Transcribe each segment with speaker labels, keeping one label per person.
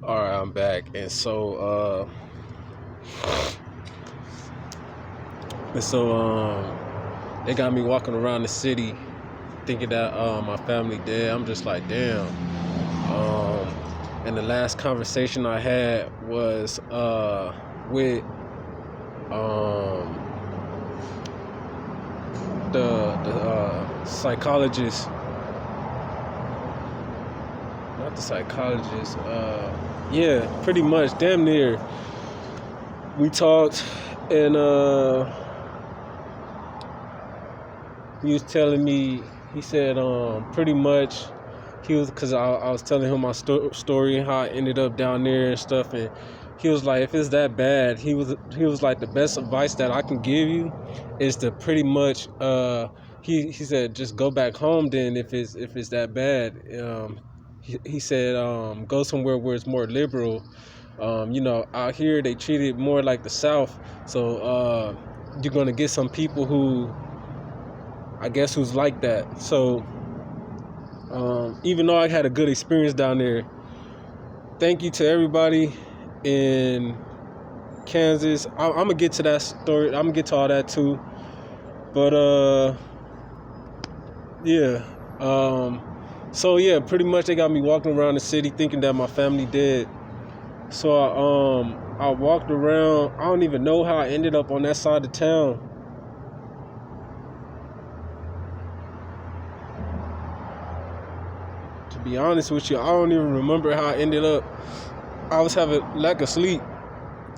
Speaker 1: All right, I'm back, they got me walking around the city, thinking that my family dead. I'm just like, damn. Um, and the last conversation I had was with um, the psychologist, not the psychologist. Yeah, pretty much, damn near. We talked, and he was telling me, he said, pretty much, because I was telling him my story and how I ended up down there and stuff, and he was like, if it's that bad, he was like, the best advice that I can give you is to pretty much, he said, just go back home then if it's that bad. He said, go somewhere where it's more liberal. Out here they treat it more like the South, so you're gonna get some people who, I guess, who's like that. So even though I had a good experience down there, thank you to everybody in Kansas. I'm gonna get to that story. I'm gonna get to all that too. But yeah. So yeah, pretty much they got me walking around the city thinking that my family dead. So I walked around. I don't even know how I ended up on that side of town. To be honest with you, I don't even remember how I ended up. I was having lack of sleep,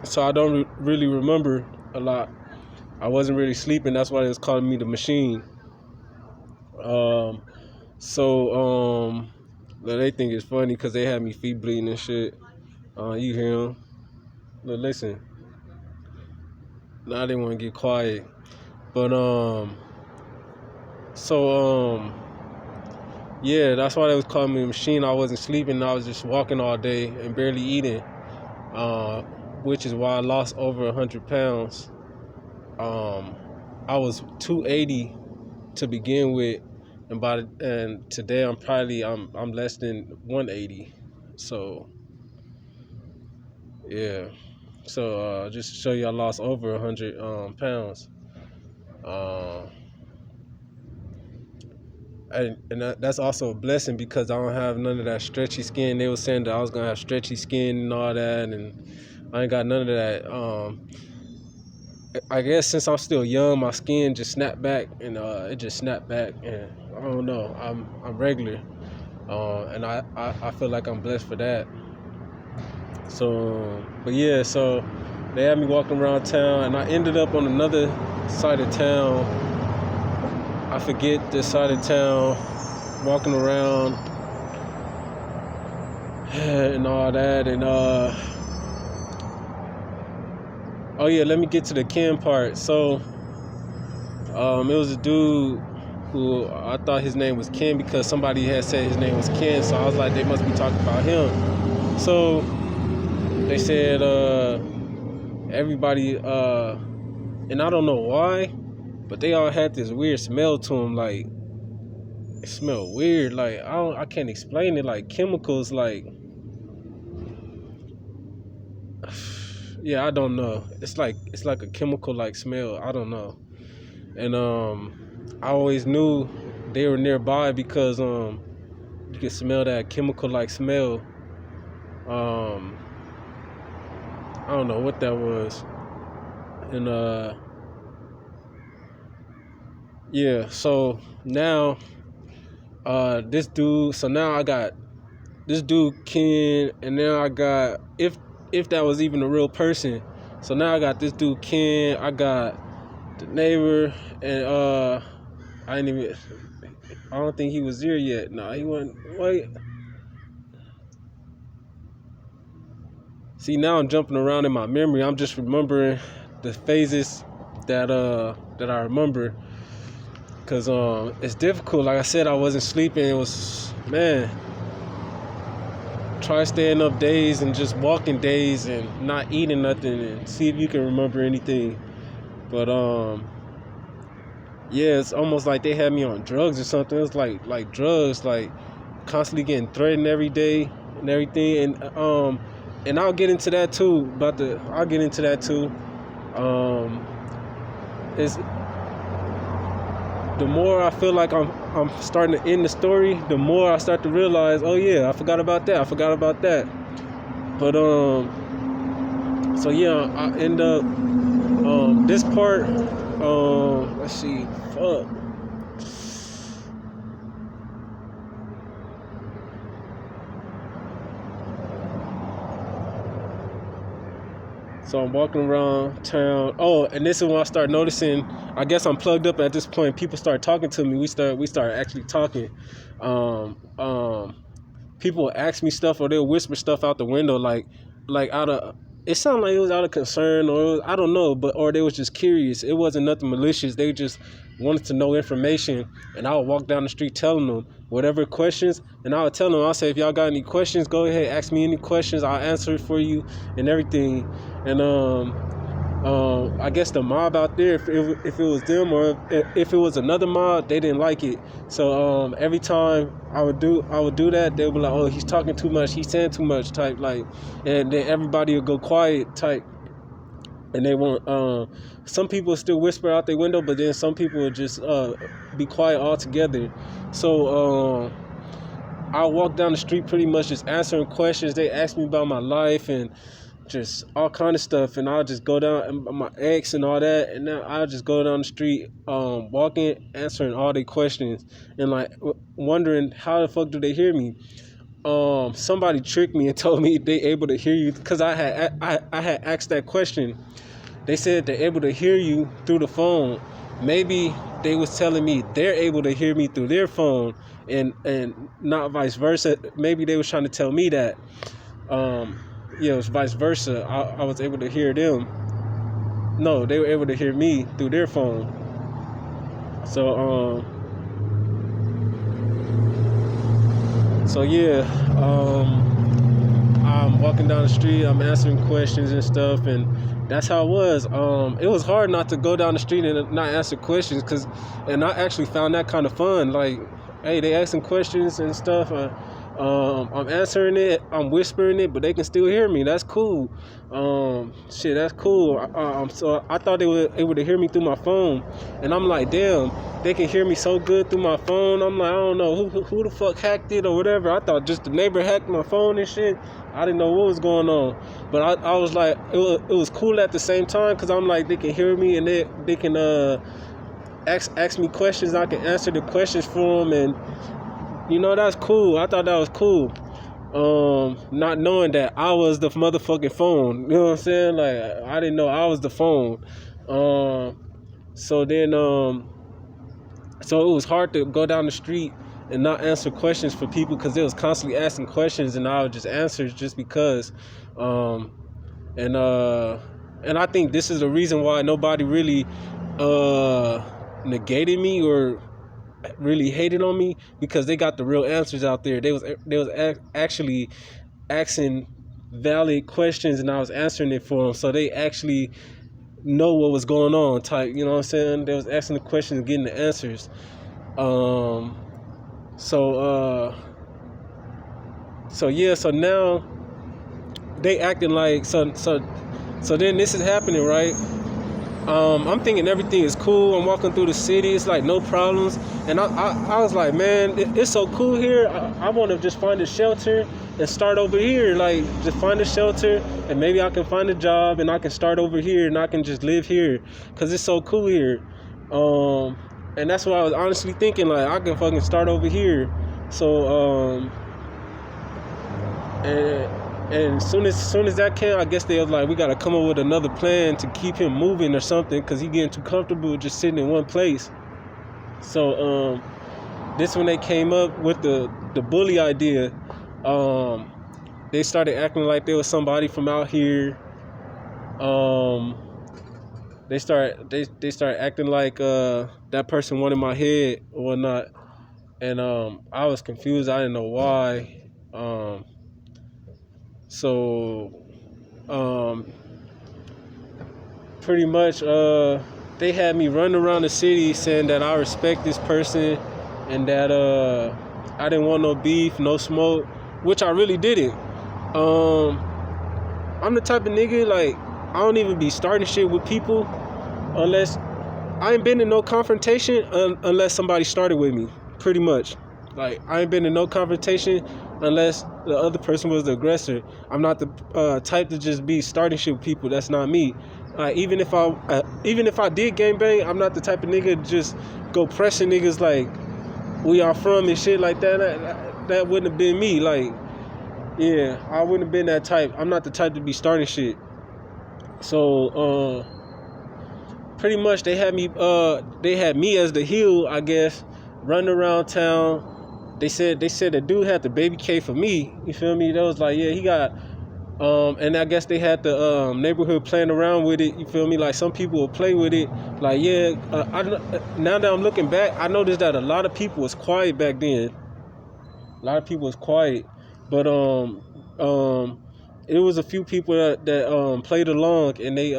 Speaker 1: so I don't really remember a lot. I wasn't really sleeping. That's why they was calling me the machine. They think it's funny because they had me feet bleeding and shit. You hear them? Look, listen. Now they want to get quiet. But yeah, that's why they was calling me a machine. I wasn't sleeping. I was just walking all day and barely eating, which is why I lost over 100 pounds. I was 280 to begin with, and today I'm less than 180. So yeah. So just to show you, I lost over 100 pounds. That's also a blessing because I don't have none of that stretchy skin. They were saying that I was gonna have stretchy skin and all that, and I ain't got none of that. I guess since I'm still young, my skin just snapped back, and it just snapped back, and I don't know. I'm regular, and I feel like I'm blessed for that. So, but yeah, so they had me walking around town, and I ended up on another side of town. I forget this side of town, walking around and all that, and oh yeah, let me get to the Ken part. So it was a dude who I thought his name was Ken because somebody had said his name was Ken, so I was like, they must be talking about him. So they said everybody, and I don't know why, but they all had this weird smell to them. Like, it smelled weird. Like, I can't explain it. Like chemicals. Like, yeah, I don't know. It's like a chemical like smell. I don't know. And I always knew they were nearby because you could smell that chemical like smell. I don't know what that was. And yeah, so now this dude, so now I got this dude Ken, and now I got, if that was even a real person, so now I got this dude Ken, I got the neighbor, and I don't think he was there yet. No, he wasn't. Wait. See, now I'm jumping around in my memory. I'm just remembering the phases that I remember, cause it's difficult. Like I said, I wasn't sleeping. It was, man, try staying up days and just walking days and not eating nothing and see if you can remember anything. But yeah, it's almost like they had me on drugs or something. It's like drugs, like constantly getting threatened every day. and everything, and I'll get into that too. I'll get into that too. Is the more I feel like I'm starting to end the story, the more I start to realize, oh yeah, I forgot about that. But so yeah, I end up this part. Let's see, fuck. So I'm walking around town. Oh, and this is when I start noticing. I guess I'm plugged up at this point. People start talking to me. We start actually talking. Um, um, People ask me stuff, or they'll whisper stuff out the window, like out of. It sounded like it was out of concern, or I don't know, or they was just curious. It wasn't nothing malicious. They just wanted to know information, and I would walk down the street telling them whatever questions, and I would tell them, I'll say, if y'all got any questions, go ahead, ask me any questions. I'll answer it for you and everything. And I guess the mob out there, if it was them, or if it was another mob, they didn't like it. So every time I would do that, they would be like, oh, he's talking too much, he's saying too much type, like, and then everybody would go quiet type. And they won't. Some people still whisper out their window, but then some people would just be quiet altogether. So I walk down the street pretty much just answering questions. They ask me about my life and just all kind of stuff, and I'll just go down, and my ex and all that, and now I'll just go down the street, walking, answering all their questions, and like wondering how the fuck do they hear me. Somebody tricked me and told me they able to hear you, because I had asked that question. They said they're able to hear you through the phone. Maybe they was telling me they're able to hear me through their phone, and not vice versa. Maybe they was trying to tell me that. Yeah, it was vice versa. I was able to hear them. No, they were able to hear me through their phone. So yeah, I'm walking down the street, I'm answering questions and stuff, and that's how it was. It was hard not to go down the street and not answer questions, and I actually found that kind of fun. Like, hey, they asking questions and stuff. I'm answering it, I'm whispering it, but they can still hear me. That's cool. Shit, that's cool. So I thought they were able to hear me through my phone, and I'm like, damn, they can hear me so good through my phone. I'm like, I don't know who the fuck hacked it or whatever. I thought just the neighbor hacked my phone and shit. I didn't know what was going on, but I was like, it was cool at the same time, because I'm like, they can hear me, and they can ask me questions. I can answer the questions for them, and that's cool. I thought that was cool. Not knowing that I was the motherfucking phone. You know what I'm saying? Like, I didn't know I was the phone. So then, so it was hard to go down the street and not answer questions for people, because they was constantly asking questions, and I would just answer just because. And I think this is the reason why nobody really negated me or really hated on me, because they got the real answers out there. They was actually asking valid questions, and I was answering it for them, so they actually know what was going on type, you know what I'm saying? They was asking the questions and getting the answers. So yeah, so now they acting like, so then this is happening, right? I'm thinking everything is cool. I'm walking through the city. It's like no problems. And I was like, man, it's so cool here. I want to just find a shelter and start over here. Like, just find a shelter, and maybe I can find a job, and I can start over here, and I can just live here, because it's so cool here. And that's what I was honestly thinking. Like, I can fucking start over here. So, and soon as that came, I guess they was like, we got to come up with another plan to keep him moving or something, because he getting too comfortable just sitting in one place. So this when they came up with the bully idea. They started acting like there was somebody from out here. They start acting like that person wanted my head or whatnot, and I was confused. I didn't know why. So pretty much they had me run around the city saying that I respect this person, and that I didn't want no beef, no smoke, which I really didn't. I'm the type of nigga, like, I don't even be starting shit with people unless I ain't been in no confrontation unless somebody started with me, pretty much. Like, I ain't been in no confrontation unless the other person was the aggressor. I'm not the type to just be starting shit with people. That's not me. Even if I did gangbang, I'm not the type of nigga to just go pressing niggas like we are from and shit like that. That wouldn't have been me. Like, yeah, I wouldn't have been that type. I'm not the type to be starting shit. So, pretty much they had me as the heel, I guess, running around town. They said the dude had the baby K for me. You feel me? That was like, yeah, he got and I guess they had the neighborhood playing around with it. You feel me? Like, some people will play with it. Like, yeah, now that I'm looking back, I noticed that a lot of people was quiet back then. A lot of people was quiet, but it was a few people that played along, and they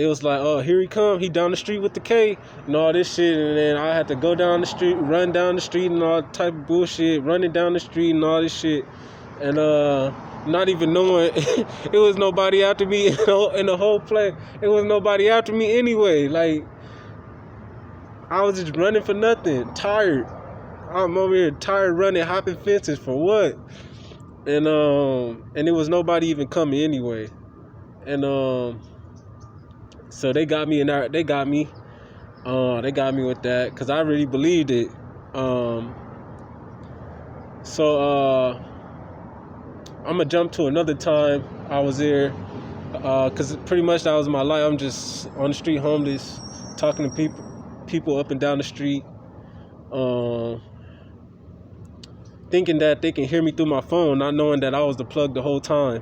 Speaker 1: was like, oh, here he come, he down the street with the K and all this shit, and then I had to go down the street, run down the street and all type of bullshit, running down the street and all this shit, and not even knowing it was nobody after me in the whole play. It was nobody after me anyway. Like, I was just running for nothing, tired. I'm over here tired running, hopping fences for what? And it was nobody even coming anyway. And so they got me in there. They got me with that because I really believed it. So I'm gonna jump to another time I was there, because pretty much that was my life. I'm just on the street, homeless, talking to people up and down the street, thinking that they can hear me through my phone, not knowing that I was the plug the whole time.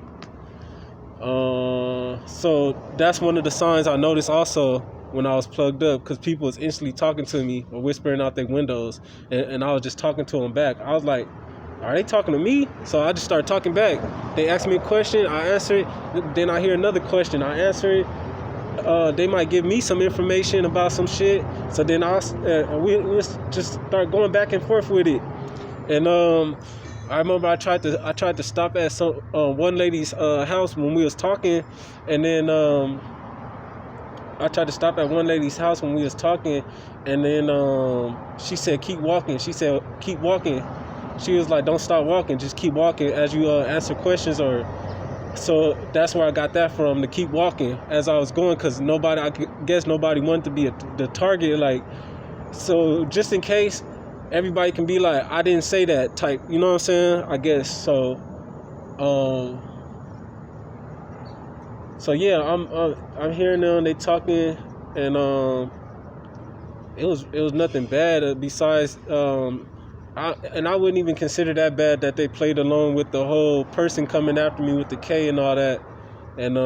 Speaker 1: So that's one of the signs I noticed also when I was plugged up, because people was instantly talking to me or whispering out their windows, and I was just talking to them back. I was like, are they talking to me? So I just started talking back. They asked me a question, I answer it. Then I hear another question, I answer it. They might give me some information about some shit. So then we just start going back and forth with it. And I remember I tried to stop at some one lady's house when we was talking, and then I tried to stop at one lady's house when we was talking, and then she said keep walking. She said keep walking. She was like, don't stop walking, just keep walking as you answer questions. Or so that's where I got that from, to keep walking as I was going, because I guess nobody wanted to be the target. Like, so just in case, everybody can be like, I didn't say that type, you know what I'm saying? I guess so. So yeah, I'm hearing them, they talking, and it was nothing bad besides I wouldn't even consider that bad that they played along with the whole person coming after me with the K and all that, and